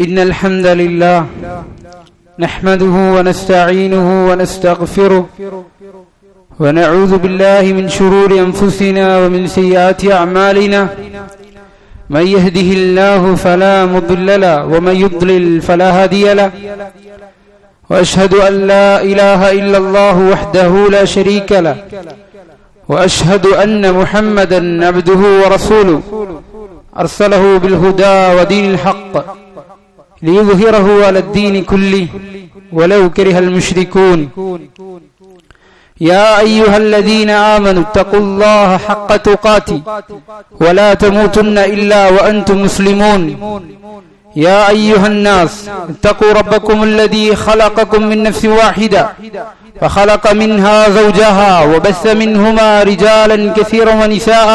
إن الحمد لله نحمده ونستعينه ونستغفره ونعوذ بالله من شرور أنفسنا ومن سيئات أعمالنا من يهده الله فلا مضل له ومن يضلل فلا هادي له وأشهد أن لا إله إلا الله وحده لا شريك له وأشهد أن محمدا عبده ورسوله أرسله بالهدى ودين الحق ليظهره على الدين كله ولو كره المشركون يا أيها الذين آمنوا اتقوا الله حق تقاته ولا تموتن إلا وأنتم مسلمون يا أيها الناس اتقوا ربكم الذي خلقكم من نفس واحدة فخلق منها زوجها وبث منهما رجالا كثيرا ونساء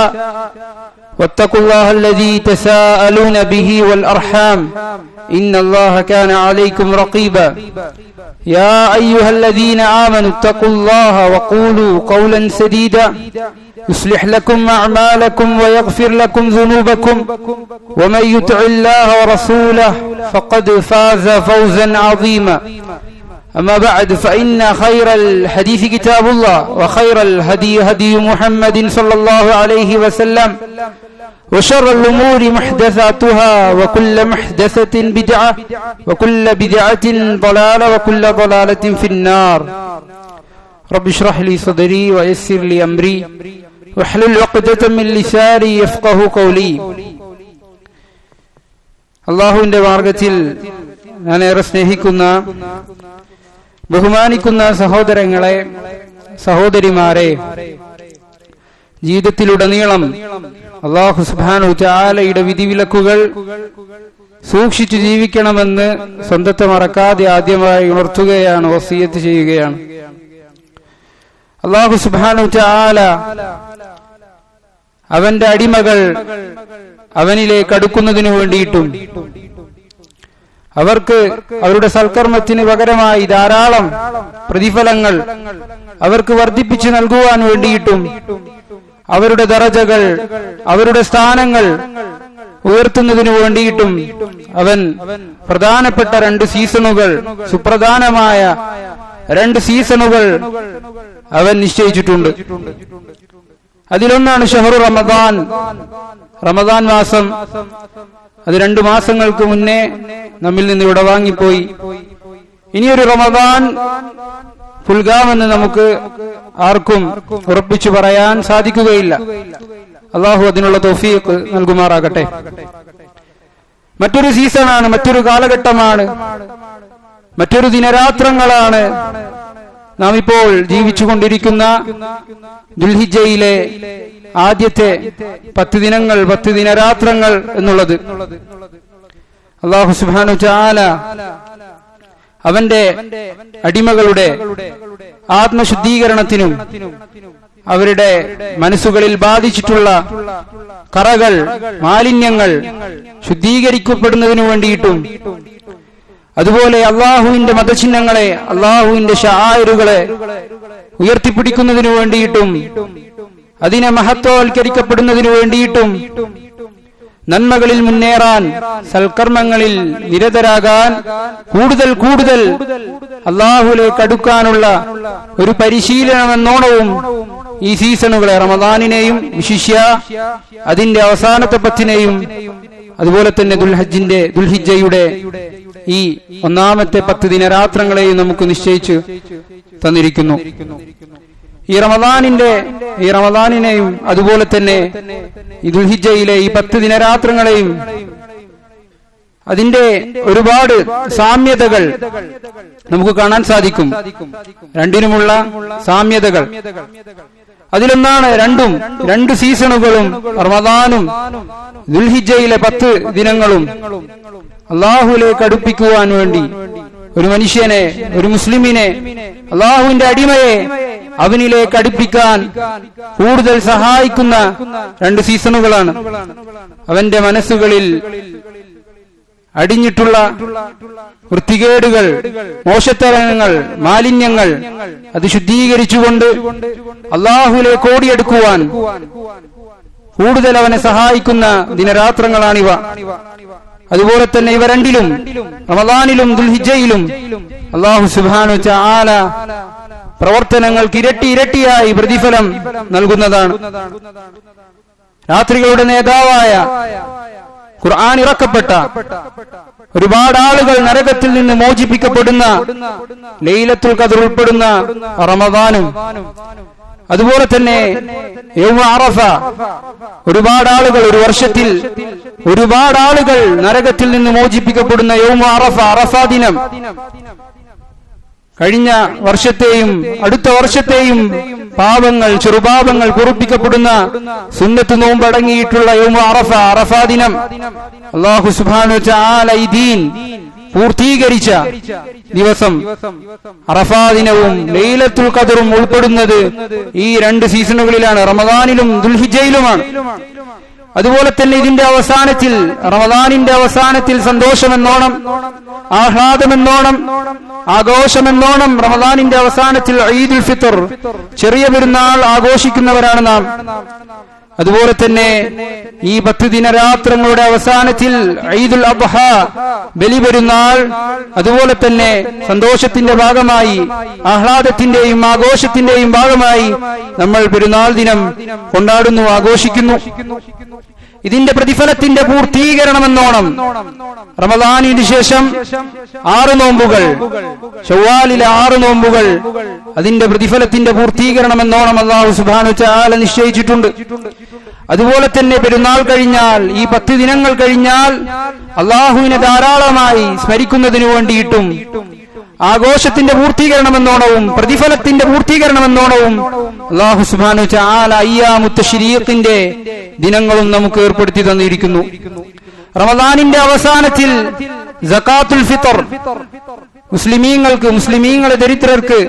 واتقوا الله الذي تساءلون به والأرحام إن الله كان عليكم رقيبا يا أيها الذين آمنوا اتقوا الله وقولوا قولا سديدا يصلح لكم أعمالكم ويغفر لكم ذنوبكم ومن يطع الله ورسوله فقد فاز فوزا عظيما أما بعد فإن خير الحديث كتاب الله وخير الهدي هدي محمد صلى الله عليه وسلم وشر الأمور محدثاتها وكل محدثة بدعة وكل بدعة ضلالة وكل ضلالة في النار رب اشرح لي صدري ويسر لي أمري واحلل عقدة من لساني يفقه قولي. അല്ലാഹുവിന്റെ മാർഗ്ഗത്തിൽ ഞാൻ ഏറെ സ്നേഹിക്കുന്ന ബഹുമാനിക്കുന്ന സഹോദരങ്ങളെ, സഹോദരിമാരെ, ജീവിതത്തിലുടനീളം അല്ലാഹു സുബ്ഹാനഹു തആലയുടെ വിധിവിലക്കുകൾ സൂക്ഷിച്ചു ജീവിക്കണമെന്ന് സ്വന്തത്തെ മറക്കാതെ ആദ്യമായി ഉണർത്തുകയാണ്, വസിയത്ത് ചെയ്യുകയാണ്. അല്ലാഹു സുബ്ഹാനഹു തആല അവന്റെ അടിമകൾ അവനിലേക്ക് അടുക്കുന്നതിനു വേണ്ടിയിട്ടും അവർക്ക് അവരുടെ സൽക്കർമ്മത്തിന് പകരമായി ധാരാളം പ്രതിഫലങ്ങൾ അവർക്ക് വർദ്ധിപ്പിച്ചു നൽകുവാൻ വേണ്ടിയിട്ടും അവരുടെ ദറജകൾ, അവരുടെ സ്ഥാനങ്ങൾ ഉയർത്തുന്നതിനു വേണ്ടിയിട്ടും അവൻ പ്രധാനപ്പെട്ട 2 സീസണുകൾ, സുപ്രധാനമായ 2 സീസണുകൾ അവൻ നിശ്ചയിച്ചിട്ടുണ്ട്. അതിലൊന്നാണ് ഷഹ്റു റമദാൻ, റമദാൻ മാസം. അത് 2 മാസങ്ങൾക്ക് മുന്നേ നമ്മിൽ നിന്ന് വിടവാങ്ങിപ്പോയി. ഇനിയൊരു റമദാൻ പുൽകാമെന്ന് നമുക്ക് ആർക്കും ഉറപ്പിച്ചു പറയാൻ സാധിക്കുകയില്ല. അള്ളാഹു അതിനുള്ള തൗഫീഖ് നൽകുമാറാകട്ടെ. മറ്റൊരു സീസണാണ്, മറ്റൊരു കാലഘട്ടമാണ്, മറ്റൊരു ദിനരാത്രങ്ങളാണ് നാം ഇപ്പോൾ ജീവിച്ചുകൊണ്ടിരിക്കുന്ന ദുൽഹിജ്ജയിലെ ആദ്യത്തെ 10 ദിനങ്ങൾ, 10 ദിനരാത്രങ്ങൾ എന്നുള്ളത്. അല്ലാഹു സുബ്ഹാനഹു തആല അവന്റെ അടിമകളുടെ ആത്മശുദ്ധീകരണത്തിനും അവരുടെ മനസ്സുകളിൽ ബാധിച്ചിട്ടുള്ള കറകൾ, മാലിന്യങ്ങൾ ശുദ്ധീകരിക്കപ്പെടുന്നതിനു വേണ്ടിയിട്ടും അതുപോലെ അള്ളാഹുവിന്റെ മതചിഹ്നങ്ങളെ, അള്ളാഹുവിന്റെ ശആയിറുകളെ ഉയർത്തിപ്പിടിക്കുന്നതിനു വേണ്ടിയിട്ടും അതിനെ മഹത്വവൽക്കരിക്കപ്പെടുന്നതിനു വേണ്ടിയിട്ടും നന്മകളിൽ മുന്നേറാൻ, സൽക്കർമ്മങ്ങളിൽ നിരതരാകാൻ, കൂടുതൽ കൂടുതൽ അള്ളാഹുവിലേക്ക് അടുക്കാനുള്ള ഒരു പരിശീലനമെന്നോണവും ഈ സീസണുകളെ, റമദാനിനെയും വിശിഷ്യ അതിന്റെ അവസാനത്തെ 10നെയും അതുപോലെ തന്നെ ദുൽഹിജ്ജയുടെ ഈ ഒന്നാമത്തെ 10 ദിനരാത്രങ്ങളെയും നമുക്ക് നിശ്ചയിച്ചു തന്നിരിക്കുന്നു. ഈ റമദാനിനെയും അതുപോലെ തന്നെ ഈ ദുൽഹിജ്ജയിലെ ഈ 10 ദിനരാത്രങ്ങളെയും അതിന്റെ ഒരുപാട് സാമ്യതകൾ നമുക്ക് കാണാൻ സാധിക്കും. രണ്ടിനുമുള്ള സാമ്യതകൾ. അതിലൊന്നാണ് 2 സീസണുകളും, റമദാനും ദുൽഹിജ്ജയിലെ 10 ദിനങ്ങളും അള്ളാഹുവിലേക്ക് അടുപ്പിക്കുവാൻ വേണ്ടി ഒരു മനുഷ്യനെ, ഒരു മുസ്ലിമിനെ, അള്ളാഹുവിന്റെ അടിമയെ അവനിലേക്ക് അടുപ്പിക്കാൻ കൂടുതൽ സഹായിക്കുന്ന 2 സീസണുകളാണ്. അവന്റെ മനസ്സുകളിൽ അടിഞ്ഞിട്ടുള്ള വൃത്തികേടുകൾ, മോശത്തരങ്ങൾ, മാലിന്യങ്ങൾ അത് ശുദ്ധീകരിച്ചുകൊണ്ട് അള്ളാഹുവിലേക്ക് ഓടിയെടുക്കുവാൻ കൂടുതൽ അവനെ സഹായിക്കുന്ന ദിനരാത്രങ്ങളാണിവ. അതുപോലെ തന്നെ ഇവ രണ്ടിലും റമദാനിലും ദുൽഹിജ്ജയിലും അല്ലാഹു സുബ്ഹാനഹു വ തആല പ്രവർത്തനങ്ങൾക്ക് ഇരട്ടിയായി പ്രതിഫലം നൽകുന്നതാണ്. രാത്രികളുടെ നേതാവായ ഖുർആൻ ഇറക്കപ്പെട്ട ഒരുപാട് ആളുകൾ നരകത്തിൽ നിന്ന് മോചിപ്പിക്കപ്പെടുന്ന ലൈലത്തുൽ ഖദ്ർ ഉൾപ്പെടുന്ന റമദാനും അതുപോലെ തന്നെ യൗമ അറഫ ഒരുപാട് ആളുകൾ ഒരു വർഷത്തിൽ ഒരുപാട് ആളുകൾ നരകത്തിൽ നിന്ന് മോചിപ്പിക്കപ്പെടുന്ന യൗമ അറഫ അറഫാ ദിനം കഴിഞ്ഞ വർഷത്തെയും അടുത്ത വർഷത്തെയും പാപങ്ങൾ ചെറുപാപങ്ങൾ പൊറുപ്പിക്കപ്പെടുന്ന സുന്നത്ത് നോമ്പ് അടങ്ങിയിട്ടുള്ള യൗമ അറഫ അറഫാ ദിനം അല്ലാഹു സുബ്ഹാനഹു വ തആല ഈ ദീൻ പൂർത്തീകരിച്ച ദിവസം അറഫാ ദിനവും ലൈലത്തുൽ ഖദ്റും ഉൾപ്പെടുന്നത് ഈ രണ്ട് സീസണുകളിലാണ്, റമദാനിലും ദുൽഹിജ്ജയിലുമാണ്. അതുപോലെ തന്നെ ഇതിന്റെ അവസാനത്തിൽ റമദാനിന്റെ അവസാനത്തിൽ സന്തോഷമെന്നോണം ആഹ്ലാദമെന്നോണം ആഘോഷമെന്നോണം റമദാനിന്റെ അവസാനത്തിൽ ഈദുൽ ഫിത്ർ ചെറിയ പെരുന്നാൾ ആഘോഷിക്കുന്നവരാണ് നാം. അതുപോലെ തന്നെ ഈ 10 ദിനരാത്രങ്ങളുടെ അവസാനത്തിൽ ഈദുൽ അദ്ഹ ബലിപെരുന്നാൾ അതുപോലെ തന്നെ സന്തോഷത്തിന്റെ ഭാഗമായി ആഹ്ലാദത്തിന്റെയും ആഘോഷത്തിന്റെയും ഭാഗമായി നമ്മൾ പെരുന്നാൾ ദിനം കൊണ്ടാടുന്നു, ആഘോഷിക്കുന്നു. ഇതിന്റെ പ്രതിഫലത്തിന്റെ പൂർത്തീകരണമെന്നോണം റമദാനിന് ശേഷം 6 നോമ്പുകൾ ശവ്വാലിലെ 6 നോമ്പുകൾ അതിന്റെ പ്രതിഫലത്തിന്റെ പൂർത്തീകരണമെന്നോണം അല്ലാഹു സുബ്ഹാനഹു വ തആല നിശ്ചയിച്ചിട്ടുണ്ട്. അതുപോലെ തന്നെ പെരുന്നാൾ കഴിഞ്ഞാൽ ഈ 10 ദിനങ്ങൾ കഴിഞ്ഞാൽ അല്ലാഹുവിനെ ധാരാളമായി സ്മരിക്കുന്നതിനു വേണ്ടിയിട്ടും ആഘോഷത്തിന്റെ പൂർത്തീകരണമെന്നോണവും പ്രതിഫലത്തിന്റെ പൂർത്തീകരണമെന്നോണവും അല്ലാഹു സുബ്ഹാനഹു വ തആല അയ്യാമുത്ത് തശ്രീഖിന്റെ ദിനങ്ങളും നമുക്ക് ഏർപ്പെടുത്തി തന്നിരിക്കുന്നു. റമദാനിന്റെ അവസാനത്തിൽ സകാത്തുൽ ഫിത്ർ മുസ്ലിമീങ്ങളെ ദരിദ്രർക്ക്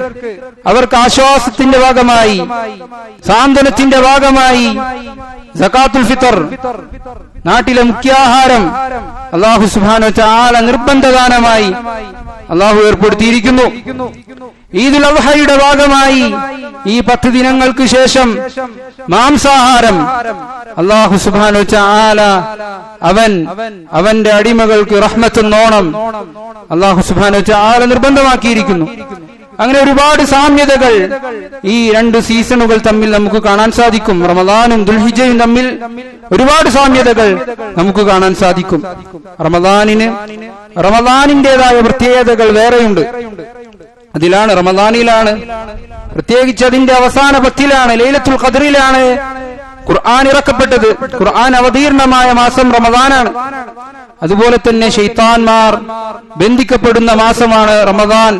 അവർക്ക് ആശ്വാസത്തിന്റെ ഭാഗമായി സാന്ത്വനത്തിന്റെ ഭാഗമായി സകാത്തുൽ ഫിത്ർ നാട്ടിലെ മുഖ്യാഹാരം അല്ലാഹു സുബ്ഹാനഹു വ തആല നിർബന്ധദാനമായി അല്ലാഹു ഏർപ്പെടുത്തിയിരിക്കുന്നു. ഈദുൽ അദ്ഹയുടെ ഭാഗമായി ഈ 10 ദിനങ്ങൾക്ക് ശേഷം മാംസാഹാരം അല്ലാഹു സുബ്ഹാനഹു വ തആല അവന്റെ അടിമകൾക്ക് റഹ്മത്തെന്നോണം അല്ലാഹു സുബ്ഹാനഹു വ തആല നിർബന്ധമാക്കിയിരിക്കുന്നു. അങ്ങനെ ഒരുപാട് സാമ്യതകൾ ഈ 2 സീസണുകൾ തമ്മിൽ നമുക്ക് കാണാൻ സാധിക്കും. റമദാനും ദുൽഹിജ്ജയും തമ്മിൽ ഒരുപാട് സാമ്യതകൾ നമുക്ക് കാണാൻ സാധിക്കും. റമദാനിന്റേതായ പ്രത്യേകതകൾ വേറെയുണ്ട്. അതിലാണ് റമദാനിലാണ്, പ്രത്യേകിച്ച് അതിന്റെ അവസാന 10ലാണ് ലൈലത്തുൽ ഖദ്റിലാണ് ഖുർആൻ ഇറക്കപ്പെട്ടത്. ഖുർആൻ അവതീർണമായ മാസം റമദാനാണ്. അതുപോലെ തന്നെ ശൈത്താൻമാർ ബന്ധിക്കപ്പെടുന്ന മാസമാണ് റമദാൻ.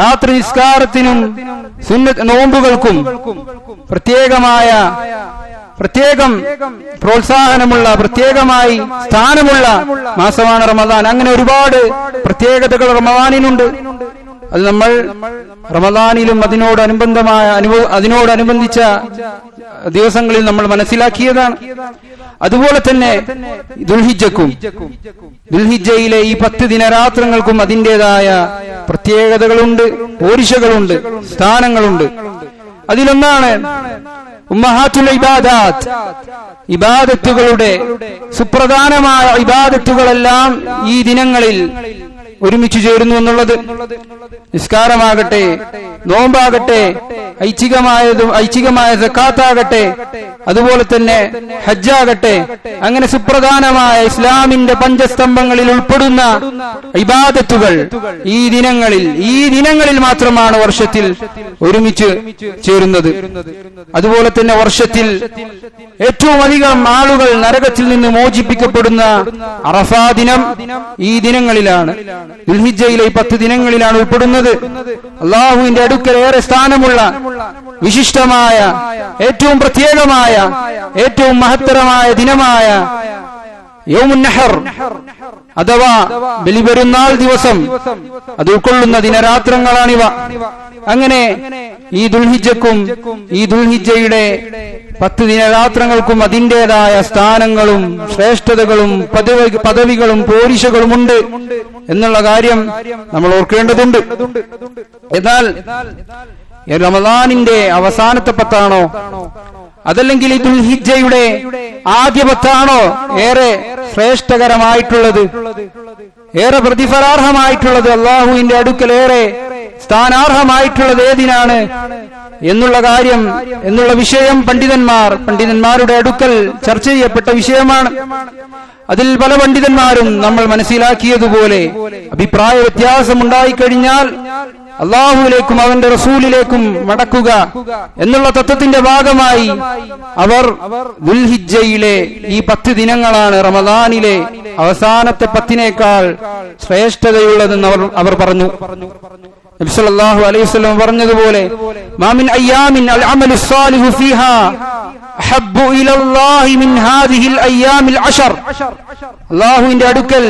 രാത്രി നിസ്കാരത്തിനും സുന്നത്ത് നോമ്പുകൾക്കും പ്രത്യേകം പ്രോത്സാഹനമുള്ള പ്രത്യേകമായി സ്ഥാനമുള്ള മാസമാണ് റമദാൻ. അങ്ങനെ ഒരുപാട് പ്രത്യേകതകൾ റമദാനിനുണ്ട്. അത് നമ്മൾ റമദാനിലും അതിനോടനുബന്ധിച്ച ദിവസങ്ങളിൽ നമ്മൾ മനസ്സിലാക്കിയതാണ്. അതുപോലെ തന്നെ ദുൽഹിജ്ജയിലെ ഈ 10 ദിനരാത്രങ്ങൾക്കും അതിൻ്റെതായ പ്രത്യേകതകളുണ്ട്, പോരിശകളുണ്ട്, സ്ഥാനങ്ങളുണ്ട്. അതിലൊന്നാണ് ഉമ്മഹാത്തുൽ ഇബാദാത്ത്, ഇബാദത്തുകളുടെ സുപ്രധാനമായ ഇബാദത്തുകളെല്ലാം ഈ ദിനങ്ങളിൽ ഒരുമിച്ച് ചേരുന്നു എന്നുള്ളത്. നിസ്കാരമാകട്ടെ, നോമ്പാകട്ടെ, ഐച്ഛികമായ സക്കാത്താകട്ടെ, അതുപോലെ തന്നെ ഹജ്ജാകട്ടെ, അങ്ങനെ സുപ്രധാനമായ ഇസ്ലാമിന്റെ പഞ്ചസ്തംഭങ്ങളിൽ ഉൾപ്പെടുന്ന ഇബാദത്തുകൾ ഈ ദിനങ്ങളിൽ മാത്രമാണ് വർഷത്തിൽ ഒരുമിച്ച് ചേരുന്നത്. അതുപോലെ തന്നെ വർഷത്തിൽ ഏറ്റവും അധികം ആളുകൾ നരകത്തിൽ നിന്ന് മോചിപ്പിക്കപ്പെടുന്ന അറഫാ ദിനം ഈ ദിനങ്ങളിലാണ്, ദുൽഹിജ്ജയിലെ 10 ദിനങ്ങളിലാണ് ഉൾപ്പെടുന്നത്. അല്ലാഹുവിന്റെ അടുക്കൽ ഏറെ സ്ഥാനമുള്ള വിശിഷ്ടമായ ഏറ്റവും പ്രത്യേകമായ ഏറ്റവും മഹത്തരമായ ദിനമായ യൗമുൻ നഹർ അഥവാ ബലിപെരുന്നാൾ ദിവസം അത് ഉൾക്കൊള്ളുന്ന ദിനരാത്രങ്ങളാണിവ. അങ്ങനെ ഈ ദുൽഹിജ്ജയുടെ 10 ദിനരാത്രങ്ങൾക്കും അതിൻ്റെതായ സ്ഥാനങ്ങളും ശ്രേഷ്ഠതകളും പദവികളും പോരിശകളുമുണ്ട് എന്നുള്ള കാര്യം നമ്മൾ ഓർക്കേണ്ടതുണ്ട്. എന്നാൽ റമദാനിന്റെ അവസാനത്തെ 10ആണോ അതല്ലെങ്കിൽ ഈ ദുൽഹിജ്ജയുടെ ആദ്യ 10 ഏറെ ശ്രേഷ്ഠകരമായിട്ടുള്ളത്, ഏറെ പ്രതിഫലാർഹമായിട്ടുള്ളത്, അള്ളാഹുവിന്റെ അടുക്കൽ ഏറെ സ്ഥാനാർഹമായിട്ടുള്ളത് ഏതിനാണ് എന്നുള്ള വിഷയം പണ്ഡിതന്മാരുടെ അടുക്കൽ ചർച്ച ചെയ്യപ്പെട്ട വിഷയമാണ്. അതിൽ പല പണ്ഡിതന്മാരും നമ്മൾ മനസ്സിലാക്കിയതുപോലെ അഭിപ്രായ വ്യത്യാസം ഉണ്ടായിക്കഴിഞ്ഞാൽ അള്ളാഹുവിലേക്കും അവന്റെ റസൂലിലേക്കും മടക്കുക എന്നുള്ള തത്വത്തിന്റെ ഭാഗമായി അവർ ദുൽഹിജ്ജയിലെ ഈ 10 ദിനങ്ങളാണ് റമദാനിലെ അവസാനത്തെ 10-നേക്കാൾ ശ്രേഷ്ഠതയുള്ളതെന്ന് അവർ പറഞ്ഞു. നബി സല്ലല്ലാഹു അലൈഹി വസല്ലം പറഞ്ഞതുപോലെ മാ മിൻ അയ്യാമിൻ അൽ അമലു സ്സാലിഹു ഫീഹാ അഹബ്ബു ഇലല്ലാഹി മിൻ ഹാദിഹിൽ അയ്യാമിൽ 10. അല്ലാഹുവിന്റെ അടുക്കൽ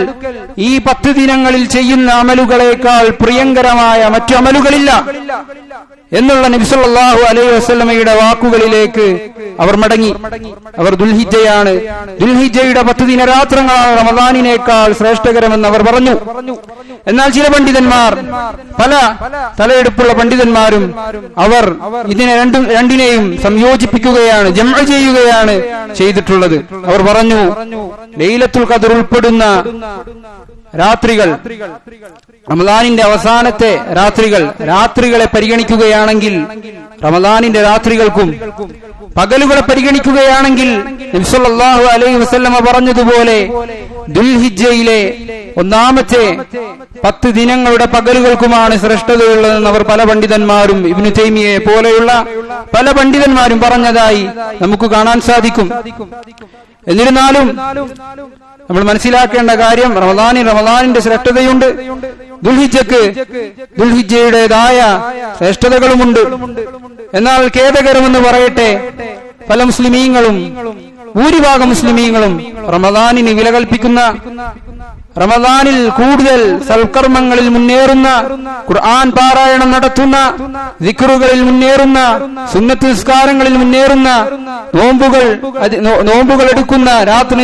ഈ 10 ദിനങ്ങളിൽ ചെയ്യുന്ന അമലുകളേക്കാൾ പ്രിയങ്കരമായ മറ്റു അമലുകളില്ല എന്നുള്ള നബി സല്ലല്ലാഹു അലൈഹി വസല്ലമയുടെ വാക്കുകളിലേക്ക് അവർ മടങ്ങി. അവർ ദുൽഹിജ്ജയുടെ 10 ദിനരാത്രങ്ങളാണ് റമദാനിനേക്കാൾ ശ്രേഷ്ഠകരമെന്ന് അവർ പറഞ്ഞു. എന്നാൽ ചില പണ്ഡിതന്മാർ, പല തലയെടുപ്പുള്ള പണ്ഡിതന്മാരും അവർ ഇതിനെ രണ്ടിനെയും സംയോജിപ്പിക്കുകയാണ്, ജംഅ ചെയ്യുകയാണ് ചെയ്തിട്ടുള്ളത്. അവർ പറഞ്ഞു ലൈലത്തുൽ ഖദ്ർ ഉൾപ്പെടുന്ന രാത്രികൾ, റമദാനിന്റെ അവസാനത്തെ രാത്രികളെ പരിഗണിക്കുകയാണെങ്കിൽ റമദാനിന്റെ രാത്രികൾക്കും പകലുകളെ പരിഗണിക്കുകയാണെങ്കിൽ നബി സല്ലല്ലാഹു അലൈഹി വസല്ലമ പറഞ്ഞതുപോലെ ദുൽഹിജ്ജയിലെ ഒന്നാമത്തെ 10 ദിനങ്ങളുടെ പകലുകൾക്കുമാണ് ശ്രേഷ്ഠതയുള്ളതെന്ന് അവർ പല പണ്ഡിതന്മാരും ഇബ്നു തൈമിയയെ പോലെയുള്ള പല പണ്ഡിതന്മാരും പറഞ്ഞതായി നമുക്ക് കാണാൻ സാധിക്കും. എന്നിരുന്നാലും നമ്മൾ മനസ്സിലാക്കേണ്ട കാര്യം, റമദാനിന്റെ ശ്രേഷ്ഠതയുണ്ട്, ദുൽഹിജ്ജയുടേതായ ശ്രേഷ്ഠതകളുമുണ്ട്. എന്നാൽ ഖേദകരമെന്ന് പറയട്ടെ, പല ഭൂരിഭാഗം മുസ്ലിമീങ്ങളും റമദാനിന് വില കൽപ്പിക്കുന്ന, റമദാനിൽ കൂടുതൽ സൽക്കർമ്മങ്ങളിൽ മുന്നേറുന്ന, ഖുർആൻ പാരായണം നടത്തുന്ന, ദിക്റുകളിൽ മുന്നേറുന്ന, സുന്നത്ത് നിസ്കാരങ്ങളിൽ മുന്നേറുന്ന, നോമ്പുകൾ എടുക്കുന്ന, രാത്രി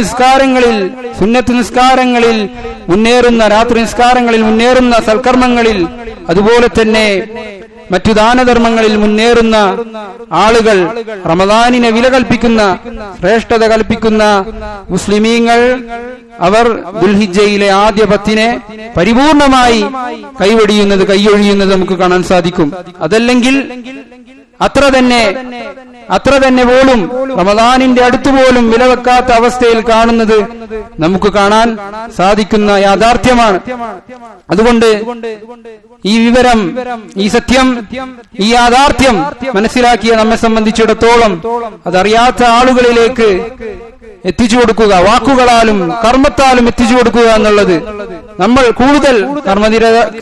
നിസ്കാരങ്ങളിൽ മുന്നേറുന്ന സൽക്കർമ്മങ്ങളിൽ, അതുപോലെ തന്നെ മറ്റു ദാനധർമ്മങ്ങളിൽ മുന്നേറുന്ന ആളുകൾ, റമദാനിനെ വില കൽപ്പിക്കുന്ന, ശ്രേഷ്ഠത കൽപ്പിക്കുന്ന മുസ്ലിമീങ്ങൾ, അവർ ദുൽഹിജ്ജയിലെ ആദ്യ 10-നെ പരിപൂർണമായി കൈയൊഴിയുന്നത് നമുക്ക് കാണാൻ സാധിക്കും. അതല്ലെങ്കിൽ അത്ര തന്നെ പോലും റമദാനിന്റെ അടുത്തുപോലും വിലവെക്കാത്ത അവസ്ഥയിൽ കാണുന്നത് നമുക്ക് കാണാൻ സാധിക്കുന്ന യാഥാർത്ഥ്യമാണ്. അതുകൊണ്ട് ഈ വിവരം, ഈ സത്യം, ഈ യാഥാർത്ഥ്യം മനസ്സിലാക്കിയ നമ്മെ സംബന്ധിച്ചിടത്തോളം അതറിയാത്ത ആളുകളിലേക്ക് എത്തിച്ചു കൊടുക്കുക, വാക്കുകളാലും കർമ്മത്താലും എത്തിച്ചു കൊടുക്കുക എന്നുള്ളത്, നമ്മൾ കൂടുതൽ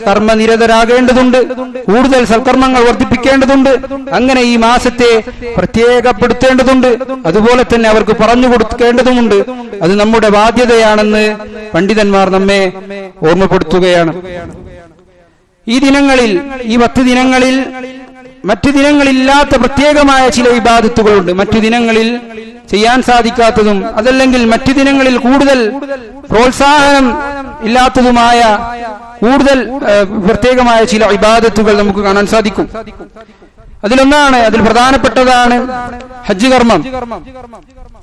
കർമ്മനിരതരാകേണ്ടതുണ്ട്, കൂടുതൽ സൽക്കർമ്മങ്ങൾ വർദ്ധിപ്പിക്കേണ്ടതുണ്ട്. അങ്ങനെ ഈ മാസത്തെ പ്രത്യേകപ്പെടുത്തേണ്ടതുണ്ട്, അതുപോലെ തന്നെ അവർക്ക് പറഞ്ഞു കൊടുക്കേണ്ടതുമുണ്ട്. അത് നമ്മുടെ ബാധ്യതയാണെന്ന് പണ്ഡിതന്മാർ നമ്മെ ഓർമ്മപ്പെടുത്തുകയാണ്. ഈ ദിനങ്ങളിൽ, ഈ 10 ദിനങ്ങളിൽ മറ്റു ദിനങ്ങളില്ലാത്ത പ്രത്യേകമായ ചില ഇബാദത്തുകളുണ്ട്, മറ്റു ദിനങ്ങളിൽ ചെയ്യാൻ സാധിക്കാത്തതും അതല്ലെങ്കിൽ മറ്റു ദിനങ്ങളിൽ കൂടുതൽ പ്രോത്സാഹനം ഇല്ലാത്തതുമായ കൂടുതൽ പ്രത്യേകമായ ചില ഇബാദത്തുകൾ നമുക്ക് കാണാൻ സാധിക്കും. അതിൽ പ്രധാനപ്പെട്ടതാണ് ഹജ്ജ് കർമ്മം.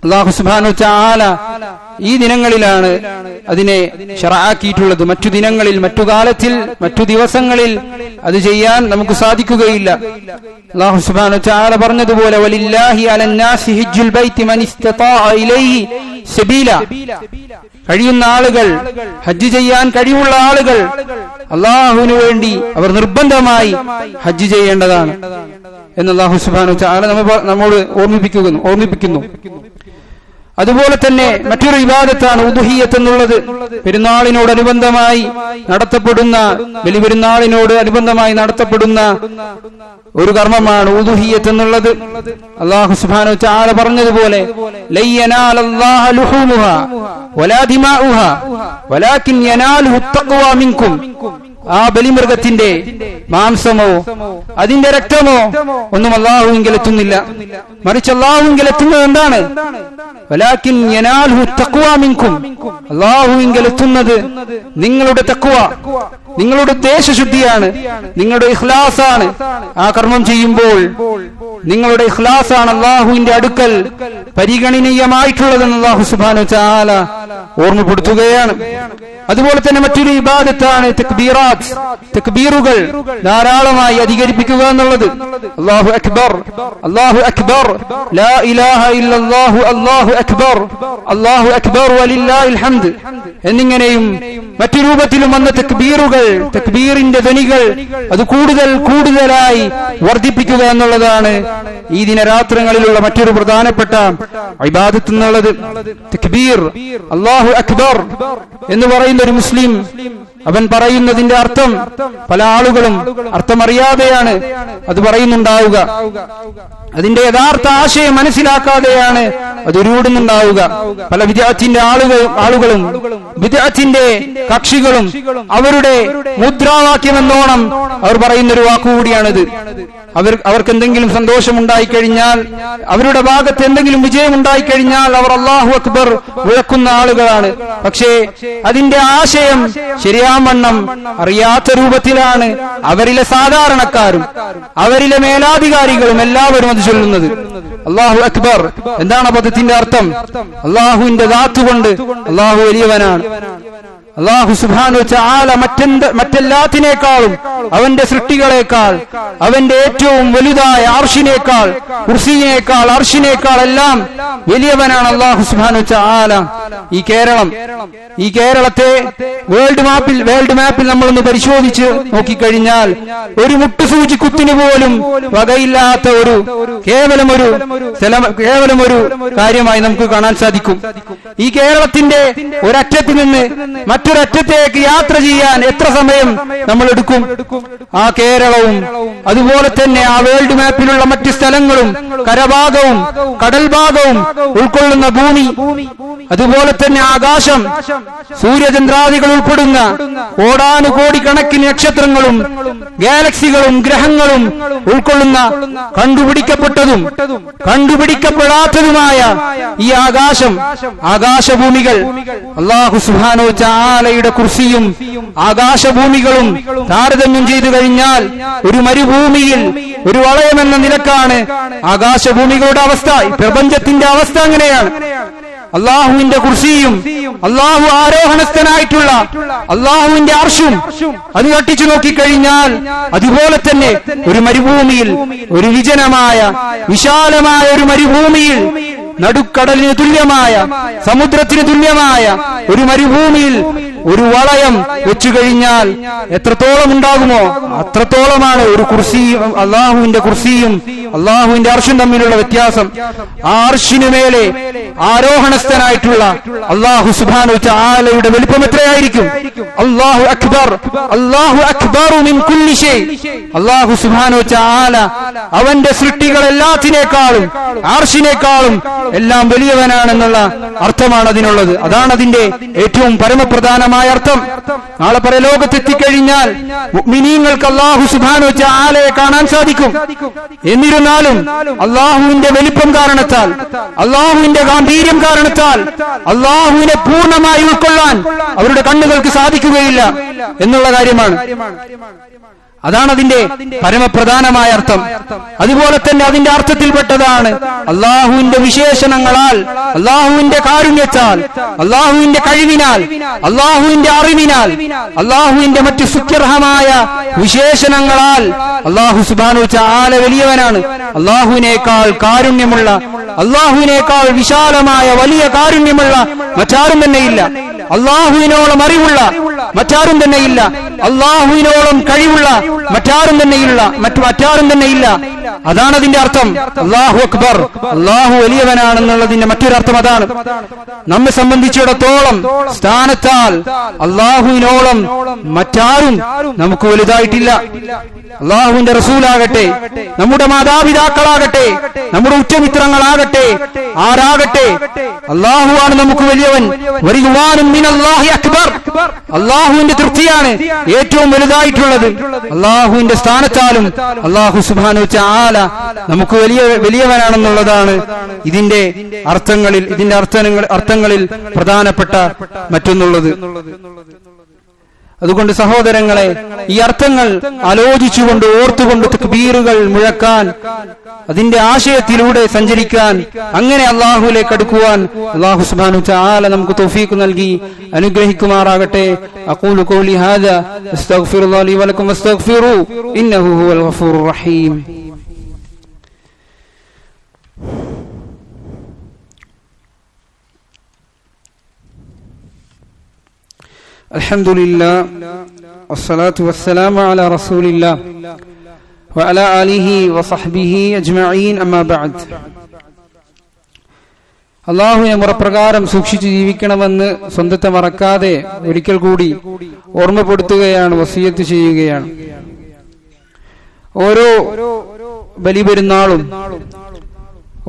അല്ലാഹു സുബ്ഹാനഹു തആല ഈ ദിനങ്ങളിലാണ് അതിനെ ശറഅാക്കിയിട്ടുള്ളത്. മറ്റു ദിനങ്ങളിൽ, മറ്റു കാലത്തിൽ, മറ്റു ദിവസങ്ങളിൽ അത് ചെയ്യാൻ നമുക്ക് സാധിക്കുകയില്ല. അല്ലാഹു സുബ്ഹാനഹു തആല പറഞ്ഞതുപോലെ വലില്ലാഹി അലന്നാസി ഹിജ്ജുൽ ബൈത്തി മൻ ഇസ്തതാഅ ഇലൈഹി സബീല. കഴിയുന്ന ആളുകൾ, ഹജ്ജ് ചെയ്യാൻ കഴിവുള്ള ആളുകൾ അല്ലാഹുവിനു വേണ്ടി അവർ നിർബന്ധമായി ഹജ്ജ് ചെയ്യേണ്ടതാണ് എന്ന് അല്ലാഹു സുബ്ഹാനഹു തആല നമ്മോട് ഓർമ്മിപ്പിക്കുന്നു. അതുപോലെ തന്നെ മറ്റൊരു ഇബാദത്താണ് ഉദ്ഹിയ്യത്ത് എന്നുള്ളത്. പെരുന്നാളിനോടനുബന്ധമായി നടത്തപ്പെടുന്ന, ബലിപെരുന്നാളിനോടനുബന്ധമായി നടത്തപ്പെടുന്ന ഒരു കർമ്മമാണ് ഉദ്ഹിയ്യത്ത് എന്നുള്ളത്. അല്ലാഹു സുബ്ഹാനഹു തആല പറഞ്ഞതുപോലെ ലൻ യനാലല്ലാഹ ലുഹൂമുഹാ വലാ ദിമാഉഹാ വലാകിൻ യനാലുഹു തഖ്വാ മിൻകും. ആ ബലിമൃഗത്തിന്റെ മാംസമോ അതിന്റെ രക്തമോ ഒന്നും അല്ലാഹുവിങ്കൽ എത്തുന്നില്ല. മറിച്ച് അല്ലാഹുവിങ്കൽ എത്തുന്നത് എന്താണ്? വലാകിൻ യനാലുഹു തഖ്വാ മിൻകും. അല്ലാഹുവിങ്കൽ എത്തുന്നത് നിങ്ങളുടെ തഖ്വ, നിങ്ങളുടെ ദേശശുദ്ധിയാണ്, നിങ്ങളുടെ ഇഖ്ലാസാണ്. ആ കർമ്മം ചെയ്യുമ്പോൾ നിങ്ങളുടെ ഇഖ്ലാസാണ് അല്ലാഹുവിന്റെ അടുക്കൽ പരിഗണനീയമായിട്ടുള്ളതെന്ന് അല്ലാഹു സുബ്ഹാനഹു വ തആല ഓർമ്മപ്പെടുത്തുകയാണ്. അതുപോലെ തന്നെ മറ്റൊരു ഇബാദത്താണ് തക്ബീറാത്ത്, തക്ബീറുകൾ ധാരാളമായി അധികരിപ്പിക്കുക എന്നുള്ളത്. അല്ലാഹു അക്ബർ, അല്ലാഹു അക്ബർ, ലാ ഇലാഹ ഇല്ലല്ലാഹു, അല്ലാഹു അക്ബർ, അല്ലാഹു അക്ബർ വലില്ലാഹിൽ ഹംദ് എന്നിങ്ങനെയും മറ്റു രൂപത്തിലും വന്ന തക്ബീറുകൾ, തക്ബീറിന്റെ ധ്വനികൾ അത് കൂടുതലായി വർദ്ധിപ്പിക്കുക എന്നുള്ളതാണ് ഈ ദിനരാത്രങ്ങളിലുള്ള മറ്റൊരു പ്രധാനപ്പെട്ട ഇബാദത്ത് എന്നുള്ളത്. തക്ബീർ, അല്ലാഹു അക്ബർ എന്ന് പറയുന്ന ഒരു മുസ്ലിം അവൻ പറയുന്നതിന്റെ അർത്ഥം പല ആളുകളും അർത്ഥമറിയാതെയാണ് അത് പറയുന്നുണ്ടാവുക. അതിന്റെ യഥാർത്ഥ ആശയം മനസ്സിലാക്കാതെയാണ് അത് ഉരുവിടുന്നുണ്ടാവുക. പല വിദ്യാർത്ഥിന്റെ ആളുകളും വിദ്യാർത്ഥിന്റെ കക്ഷികളും അവരുടെ മുദ്രാവാക്യമെന്നോണം അവർ പറയുന്ന ഒരു വാക്കുകൂടിയാണിത്. അവർക്ക് എന്തെങ്കിലും സന്തോഷം ഉണ്ടായിക്കഴിഞ്ഞാൽ, അവരുടെ ഭാഗത്ത് എന്തെങ്കിലും വിജയം ഉണ്ടായിക്കഴിഞ്ഞാൽ അവർ അല്ലാഹു അക്ബർ മുഴക്കുന്ന ആളുകളാണ്. പക്ഷേ അതിന്റെ ആശയം ശരിയാവണ്ണം അറിയാത്ത രൂപത്തിലാണ് അവരിലെ സാധാരണക്കാരും അവരിലെ മേലാധികാരികളും എല്ലാവരും അത് ചൊല്ലുന്നത്. അല്ലാഹു അക്ബർ എന്താണ് പദത്തിന്റെ അർത്ഥം? അല്ലാഹുവിന്റെ ദാത്ത് കൊണ്ട് അല്ലാഹു വലിയവനാണ്. അല്ലാഹു സുബ്ഹാനഹു വ തആല മറ്റെല്ലാത്തിനേക്കാളും അവന്റെ സൃഷ്ടികളെക്കാൾ, അവന്റെ ഏറ്റവും വലുതായ അർശിനേക്കാൾ, കുർസിയിനേക്കാൾ, അർശിനേക്കാൾ എല്ലാം വലിയവനാണ് അല്ലാഹു സുബ്ഹാനഹു വ തആല. ഈ കേരളത്തെ വേൾഡ് മാപ്പിൽ നമ്മളൊന്ന് പരിശോധിച്ച് നോക്കിക്കഴിഞ്ഞാൽ ഒരു മുട്ടുസൂചി കുത്തിന് പോലും വകയില്ലാത്ത കേവലം ഒരു കാര്യമായി നമുക്ക് കാണാൻ സാധിക്കും. ഈ കേരളത്തിന്റെ ഒരറ്റത്ത് നിന്ന് മറ്റൊരറ്റത്തേക്ക് യാത്ര ചെയ്യാൻ എത്ര സമയം നമ്മൾ എടുക്കും? ആ കേരളവും അതുപോലെ തന്നെ ആ വേൾഡ് മാപ്പിലുള്ള മറ്റ് സ്ഥലങ്ങളും കരഭാഗവും കടൽ ഭാഗവും ഉൾക്കൊള്ളുന്ന ഭൂമി, അതുപോലെ തന്നെ ആകാശം, സൂര്യചന്ദ്രാദികൾ ഉൾപ്പെടുന്ന കോടാനുകോടിക്കണക്കിന് നക്ഷത്രങ്ങളും ഗാലക്സികളും ഗ്രഹങ്ങളും ഉൾക്കൊള്ളുന്ന കണ്ടുപിടിക്കപ്പെട്ടതും കണ്ടുപിടിക്കപ്പെടാത്തതുമായ ഈ ആകാശഭൂമികൾ അല്ലാഹു സുബ്ഹാനഹു വ തആലയുടെ കുർസിയും ആകാശഭൂമികളും താരതമ്യം ചെയ്തു കഴിഞ്ഞാൽ ഒരു മരുഭൂമിയിൽ ഒരു വളയമെന്ന നിലക്കാണ് ആകാശഭൂമികളുടെ അവസ്ഥ. പ്രപഞ്ചത്തിന്റെ അവസ്ഥ അങ്ങനെയാണ്. അല്ലാഹുവിന്റെ കുർസിയും അല്ലാഹു ആരോഹണസ്ഥനായിട്ടുള്ള അല്ലാഹുവിന്റെ അർശും അത് തട്ടിച്ചു നോക്കിക്കഴിഞ്ഞാൽ അതുപോലെ തന്നെ ഒരു മരുഭൂമിയിൽ, ഒരു വിജനമായ വിശാലമായ ഒരു മരുഭൂമിയിൽ, നടുക്കടലിന് തുല്യമായ, സമുദ്രത്തിന് തുല്യമായ ഒരു മരുഭൂമിയിൽ ഒരു വളയം വെച്ചു കഴിഞ്ഞാൽ എത്രത്തോളം ഉണ്ടാകുമോ അത്രത്തോളമാണ് ഒരു കുർസിയും അല്ലാഹുവിന്റെ കുർസിയും അല്ലാഹുവിന്റെ അർശും തമ്മിലുള്ള വ്യത്യാസം. ആ അർശിനു മേലെ ആരോഹണസ്ഥനായിട്ടുള്ള അല്ലാഹു സുബ്ഹാനഹു വ തആലയുടെ വലിപ്പം എത്രയായിരിക്കും? അല്ലാഹു അക്ബർ, അല്ലാഹു അക്ബറു മിൻ കുല്ലി ഷൈ. അല്ലാഹു സുബ്ഹാനഹു വ തആല അവന്റെ സൃഷ്ടികൾ എല്ലാത്തിനേക്കാളും അർശിനേക്കാളും എല്ലാം വലിയവനാണെന്നുള്ള അർത്ഥമാണ് അതിനുള്ളത്. അതാണ് അതിന്റെ ഏറ്റവും പരമപ്രധാനമായ അർത്ഥം. നാളെ പരലോകത്തെത്തിക്കഴിഞ്ഞാൽ മുഅ്മിനീങ്ങൾക്ക് അല്ലാഹു സുബ്ഹാനഹു വ തആലയെ കാണാൻ സാധിക്കും. എന്നിരുന്നാലും അല്ലാഹുവിന്റെ വലിപ്പം കാരണത്താൽ, അല്ലാഹുവിന്റെ ഗാംഭീര്യം കാരണത്താൽ അല്ലാഹുവിനെ പൂർണ്ണമായി ഉൾക്കൊള്ളാൻ അവരുടെ കണ്ണുകൾക്ക് സാധിക്കുകയില്ല എന്നുള്ള കാര്യമാണ്. അതാണ് അതിന്റെ പരമപ്രധാനമായ അർത്ഥം. അതുപോലെ തന്നെ അതിന്റെ അർത്ഥത്തിൽപ്പെട്ടതാണ് അല്ലാഹുവിന്റെ വിശേഷണങ്ങളാൽ, അല്ലാഹുവിന്റെ കാരുണ്യത്താൽ, അല്ലാഹുവിന്റെ കഴിവിനാൽ, അല്ലാഹുവിന്റെ അറിവിനാൽ, അല്ലാഹുവിന്റെ മറ്റു സുഖ്യർഹമായ വിശേഷണങ്ങളാൽ അല്ലാഹു സുബ്ഹാനഹു വ തആല വലിയവനാണ്. അല്ലാഹുവിനേക്കാൾ കാരുണ്യമുള്ള, അല്ലാഹുവിനേക്കാൾ വിശാലമായ വലിയ കാരുണ്യമുള്ള മറ്റാരും തന്നെയില്ല. അല്ലാഹുവിനോളം അറിവുള്ള മറ്റാരും തന്നെയില്ല. അല്ലാഹുവിനോളം കഴിവുള്ള മറ്റാരും തന്നെയില്ല. അതാണ് അതിന്റെ അർത്ഥം. അല്ലാഹു അക്ബർ, അല്ലാഹു വലിയവനാണെന്നുള്ളതിന്റെ മറ്റൊരർത്ഥം അതാണ്. നമ്മെ സംബന്ധിച്ചിടത്തോളം സ്ഥാനത്താൽ അല്ലാഹുവിനോളം മറ്റാരും നമുക്ക് വലുതായിട്ടില്ല. അല്ലാഹുവിന്റെ റസൂലാകട്ടെ, നമ്മുടെ മാതാപിതാക്കളാകട്ടെ, നമ്മുടെ ഉറ്റമിത്രങ്ങളാകട്ടെ, ആരാകട്ടെ, അല്ലാഹുവാണ് നമുക്ക് വലിയവൻ. അല്ലാഹുവിന്റെ തൃപ്തിയാണ് ഏറ്റവും വലുതായിട്ടുള്ളത്. അല്ലാഹുവിന്റെ സ്ഥാനത്താലും അല്ലാഹു സുബ്ഹാനഹു വ തആല നമുക്ക് വലിയവനാണെന്നുള്ളതാണ് ഇതിന്റെ അർത്ഥങ്ങളിൽ പ്രധാനപ്പെട്ട മറ്റൊന്നുള്ളത്. അതുകൊണ്ട് സഹോദരങ്ങളെ, ഈ അർത്ഥങ്ങൾ ആലോചിച്ചുകൊണ്ട് ഓർത്തുകൊണ്ട് തക്ബീറുകൾ മുഴക്കാൻ, അതിന്റെ ആശയത്തിലൂടെ സഞ്ചരിക്കാൻ, അങ്ങനെ അല്ലാഹുവിലേക്ക് അടുക്കുവാൻ അല്ലാഹു സുബ്ഹാനഹു തആല നമുക്ക് തൗഫീഖ് നൽകി അനുഗ്രഹിക്കുമാറാകട്ടെ. അഖൂലു ഖൗലി ഹാദാ അസ്തഗ്ഫിറുല്ലാഹ ലി വലക്കും വസ്തഗ്ഫിറൂ ഇന്നഹു ഹുവൽ ഗഫൂറുർ റഹീം. അൽഹംദുലില്ലാ വസ്സലാത്തു വസ്സലാമു അലാ റസൂലില്ലാ വഅലാ ആലിഹി വസഹ്ബിഹി അജ്മഈൻ. അമ്മാ ബഅദ്. അല്ലാഹുവിനെ മുറപ്രകാരം സൂക്ഷിച്ചു ജീവിക്കണമെന്ന് സ്വന്തത്തെ മറക്കാതെ ഒരിക്കൽ കൂടി ഓർമ്മപ്പെടുത്തുകയാണ്, വസിയത്ത് ചെയ്യുകയാണ്. ഓരോ ബലിപെരുന്നാളും,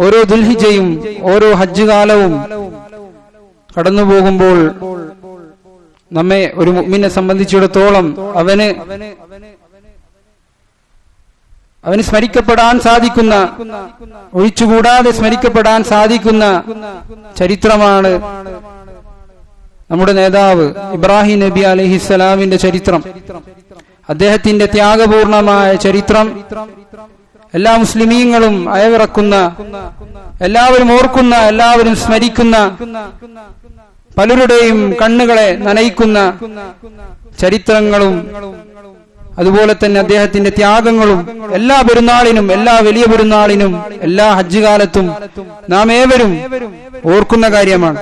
ഓരോ ദുൽഹിജ്ജയും, ഓരോ ഹജ്ജ് കാലവും കടന്നു പോകുമ്പോൾ നമ്മെ, ഒരു മുഅ്മിനെ സംബന്ധിച്ചിടത്തോളം, അവന് സ്മരിക്കപ്പെടാൻ സാധിക്കുന്ന, ഒഴിച്ചുകൂടാതെ സ്മരിക്കപ്പെടാൻ സാധിക്കുന്ന ചരിത്രമാണ് നമ്മുടെ നേതാവ് ഇബ്രാഹിം നബി അലൈഹിസ്സലാമിന്റെ ചരിത്രം. അദ്ദേഹത്തിന്റെ ത്യാഗപൂർണമായ ചരിത്രം എല്ലാ മുസ്ലിമീങ്ങളും അയവിറക്കുന്ന, എല്ലാവരും ഓർക്കുന്ന, എല്ലാവരും സ്മരിക്കുന്ന, പലരുടെയും കണ്ണുകളെ നനയിക്കുന്ന ചരിത്രങ്ങളും അതുപോലെ തന്നെ അദ്ദേഹത്തിന്റെ ത്യാഗങ്ങളും എല്ലാ പെരുന്നാളിനും, എല്ലാ വലിയ പെരുന്നാളിനും, എല്ലാ ഹജ്ജ് കാലത്തും നാം ഏവരും ഓർക്കുന്ന കാര്യമാണ്.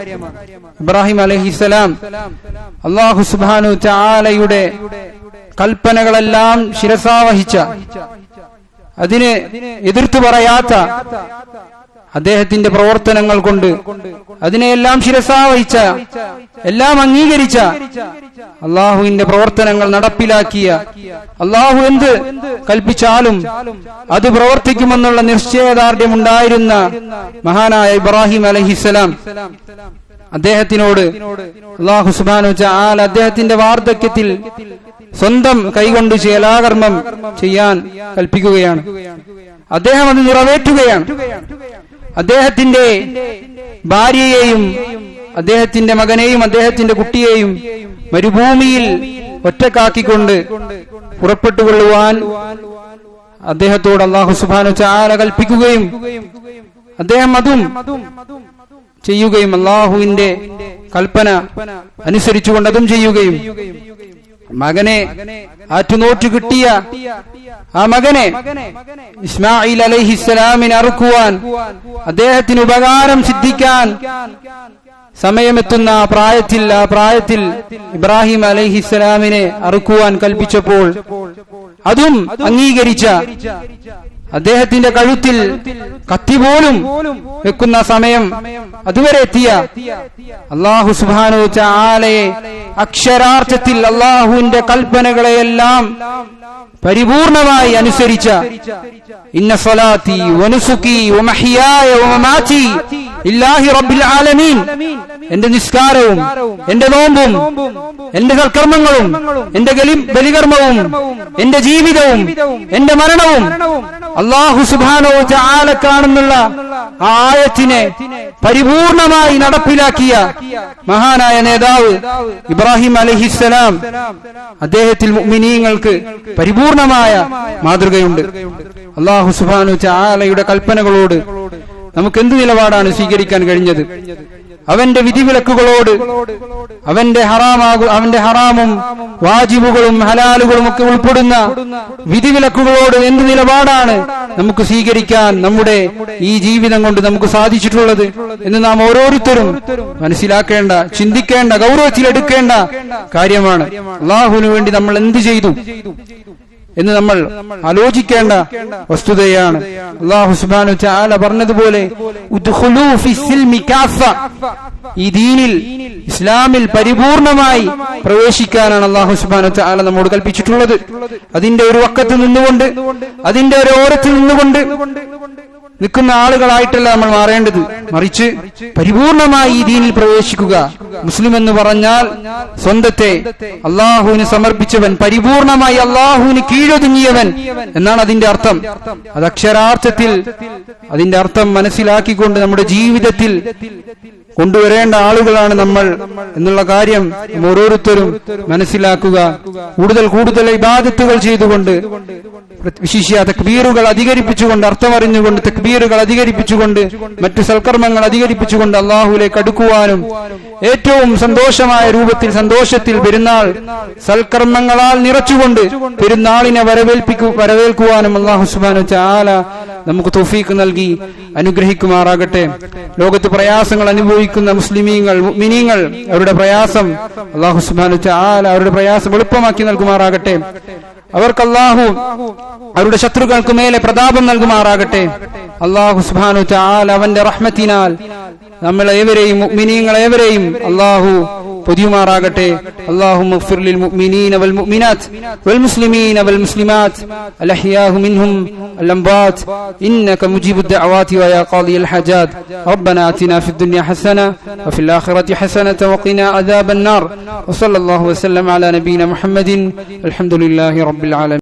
ഇബ്രാഹിം അലൈഹിസ്സലാം അല്ലാഹു സുബ്ഹാനഹു തആലയുടെ കൽപ്പനകളെല്ലാം ശിരസാവഹിച്ച, അതിനെ എതിർത്തു പറയാത്ത, അദ്ദേഹത്തിന്റെ പ്രവർത്തനങ്ങൾ കൊണ്ട് അതിനെയെല്ലാം ശിരസാവഹിച്ച, എല്ലാം അംഗീകരിച്ച, അള്ളാഹുവിന്റെ പ്രവർത്തനങ്ങൾ നടപ്പിലാക്കിയ, അള്ളാഹു എന്ത് കൽപ്പിച്ചാലും അത് പ്രവർത്തിക്കുമെന്നുള്ള നിശ്ചയദാർഢ്യമുണ്ടായിരുന്ന മഹാനായ ഇബ്രാഹിം അലൈഹിസ്സലാം, അദ്ദേഹത്തിനോട് അല്ലാഹു സുബ്ഹാനഹു തആല അദ്ദേഹത്തിന്റെ വാർദ്ധക്യത്തിൽ സ്വന്തം കൈകൊണ്ട് ശേലാകർമ്മം ചെയ്യാൻ കൽപ്പിക്കുകയാണ്. അദ്ദേഹം അത് നിറവേറ്റുകയാണ്. അദ്ദേഹത്തിന്റെ ഭാര്യയെയും അദ്ദേഹത്തിന്റെ മകനെയും അദ്ദേഹത്തിന്റെ കുട്ടിയെയും മരുഭൂമിയിൽ ഒറ്റക്കാക്കിക്കൊണ്ട് പുറപ്പെട്ടുകൊള്ളുവാൻ അദ്ദേഹത്തോട് അല്ലാഹു സുബ്ഹാനഹു തആല കൽപ്പിക്കുകയും അദ്ദേഹം അതും ചെയ്യുകയും, അല്ലാഹുവിന്റെ കൽപ്പന അനുസരിച്ചുകൊണ്ട് അതും ചെയ്യുകയും, മകനെ ആറ്റുനോറ്റു കിട്ടിയ ആ മകനെ ഇസ്മാഈൽ അലൈഹിസ്സലാമിനെ അറുക്കുവാൻ, അദ്ദേഹത്തിന് ഉപകാരം സിദ്ധിക്കാൻ സമയമെത്തുന്ന ആ പ്രായത്തിൽ ഇബ്രാഹിം അലൈഹിസ്സലാമിനെ അറുക്കുവാൻ കൽപ്പിച്ചപ്പോൾ അതും അംഗീകരിച്ച, അദ്ദേഹത്തിന്റെ കഴുത്തിൽ കത്തി പോലും വെക്കുന്ന സമയം അതുവരെ എത്തിയ അല്ലാഹു സുബ്ഹാനഹു തആലയെ അക്ഷരാർത്ഥത്തിൽ അല്ലാഹുവിന്റെ കൽപ്പനകളെയെല്ലാം പരിപൂർണമായി അനുസരിച്ച, ഇന്ന സ്വലാത്തി വനുസുക്കി വമഹ്യായ വമമാതി ലില്ലാഹി റബ്ബിൽ ആലമീൻ, എന്റെ നിസ്കാരവും എന്റെ നോമ്പും എന്റെ സൽക്കർമ്മങ്ങളും എന്റെ ബലികർമ്മവും എന്റെ ജീവിതവും എന്റെ മരണവും അല്ലാഹു സുബ്ഹാനഹു തആല കാണുന്നുള്ള ആ ആയത്തിനെ പരിപൂർണമായി നടപ്പിലാക്കിയ മഹാനായ നേതാവ് ഇബ്രാഹിം അലൈഹിസ്സലാം, അദ്ദേഹത്തിൽ മുഅ്മിനീങ്ങൾക്ക് പരിപൂർണമായ മാതൃകയുണ്ട്. അല്ലാഹു സുബ്ഹാനഹു തആലയുടെ കൽപ്പനകളോട് നമുക്ക് എന്ത് നിലപാടാണ് സ്വീകരിക്കാൻ കഴിഞ്ഞത്? അവന്റെ വിധിവിലക്കുകളോട്, അവന്റെ ഹറാമും വാജിബുകളും ഹലാലുകളും ഒക്കെ ഉൾപ്പെടുന്ന വിധിവിലക്കുകളോട് എന്ത് നിലപാടാണ് നമുക്ക് സ്വീകരിക്കാൻ നമ്മുടെ ഈ ജീവിതം കൊണ്ട് നമുക്ക് സാധിച്ചിട്ടുള്ളത് എന്ന് നാം ഓരോരുത്തരും മനസ്സിലാക്കേണ്ട, ചിന്തിക്കേണ്ട, ഗൗരവത്തിലെടുക്കേണ്ട കാര്യമാണ്. അല്ലാഹുവിനു വേണ്ടി നമ്മൾ എന്ത് ചെയ്തു എന്ന് നമ്മൾ ആലോചിക്കേണ്ട വസ്തുതയാണ്. അല്ലാഹു സുബ്ഹാനഹു തആല പറഞ്ഞതുപോലെ ഉദ്ഖുലൂ ഫിസ്സിൽമി കാഫ, ഈ ദീനിൽ, ഇസ്ലാമിൽ പരിപൂർണമായി പ്രവേശിക്കാനാണ് അല്ലാഹു സുബ്ഹാനഹു തആല നമ്മോട് കൽപ്പിച്ചിട്ടുള്ളത്. അതിന്റെ ഒരു വക്കത്ത് നിന്നുകൊണ്ട്, അതിന്റെ ഒരു ഓരത്ത് നിന്നുകൊണ്ട് നിൽക്കുന്ന ആളുകളായിട്ടല്ല നമ്മൾ മാറേണ്ടത്, മറിച്ച് പരിപൂർണമായി ഈ ദീനിൽ പ്രവേശിക്കുക. മുസ്ലിം എന്ന് പറഞ്ഞാൽ സ്വന്തത്തെ അള്ളാഹുവിന് സമർപ്പിച്ചവൻ, പരിപൂർണമായി അള്ളാഹുവിന് കീഴൊതുങ്ങിയവൻ എന്നാണ് അതിന്റെ അർത്ഥം. അത് അക്ഷരാർത്ഥത്തിൽ അതിന്റെ അർത്ഥം മനസ്സിലാക്കിക്കൊണ്ട് നമ്മുടെ ജീവിതത്തിൽ കൊണ്ടുവരേണ്ട ആളുകളാണ് നമ്മൾ എന്നുള്ള കാര്യം ഓരോരുത്തരും മനസ്സിലാക്കുക. കൂടുതൽ ഇബാദത്തുകൾ ചെയ്തുകൊണ്ട്, വിശിഷ്യ തക്ബീറുകൾ അധികരിപ്പിച്ചുകൊണ്ട്, അർത്ഥമറിഞ്ഞുകൊണ്ട് തക്ബീറുകൾ അധികരിപ്പിച്ചുകൊണ്ട്, മറ്റു സൽക്കർമ്മങ്ങൾ അധികരിപ്പിച്ചുകൊണ്ട് അള്ളാഹുവിലേക്ക് അടുക്കുവാനും ഏറ്റവും സന്തോഷമായ രൂപത്തിൽ സന്തോഷത്തിൽ പെരുന്നാൾ സൽക്കർമ്മങ്ങളാൽ നിറച്ചുകൊണ്ട് പെരുന്നാളിനെ വരവേൽക്കുവാനും അള്ളാഹു സുബ്ഹാനഹു വ തആല നമുക്ക് തൗഫീഖ് നൽകി അനുഗ്രഹിക്കുമാറാകട്ടെ. ലോകത്ത് പ്രയാസങ്ങൾ അനുഭവിക്കുന്ന മുസ്ലിമീങ്ങൾ, മുഅ്മിനീങ്ങൾ, അവരുടെ പ്രയാസം അള്ളാഹു സുബ്ഹാനഹു വ തആല അവരുടെ പ്രയാസം എളുപ്പമാക്കി നൽകുമാറാകട്ടെ. അവർക്ക് അള്ളാഹു അവരുടെ ശത്രുക്കൾക്ക് മേലെ പ്രതാപം നൽകുമാറാകട്ടെ. അള്ളാഹു സുബ്ഹാനഹു വ തആല അവന്റെ റഹ്മത്തിനാൽ നമ്മളേവരെയും മുഅ്മിനീങ്ങളേവരെയും അള്ളാഹു പൊതിയുമാറാകട്ടെ. اللهم اغفر للمؤمنين والمؤمنات والمسلمين والمسلمات الأحياء منهم الأموات إنك مجيب الدعوات ويا قاضي الحاجات. ربنا آتنا في الدنيا حسنة وفي الآخرة حسنة وقنا عذاب النار. وصلى الله وسلم على نبينا محمد. الحمد لله رب العالمين.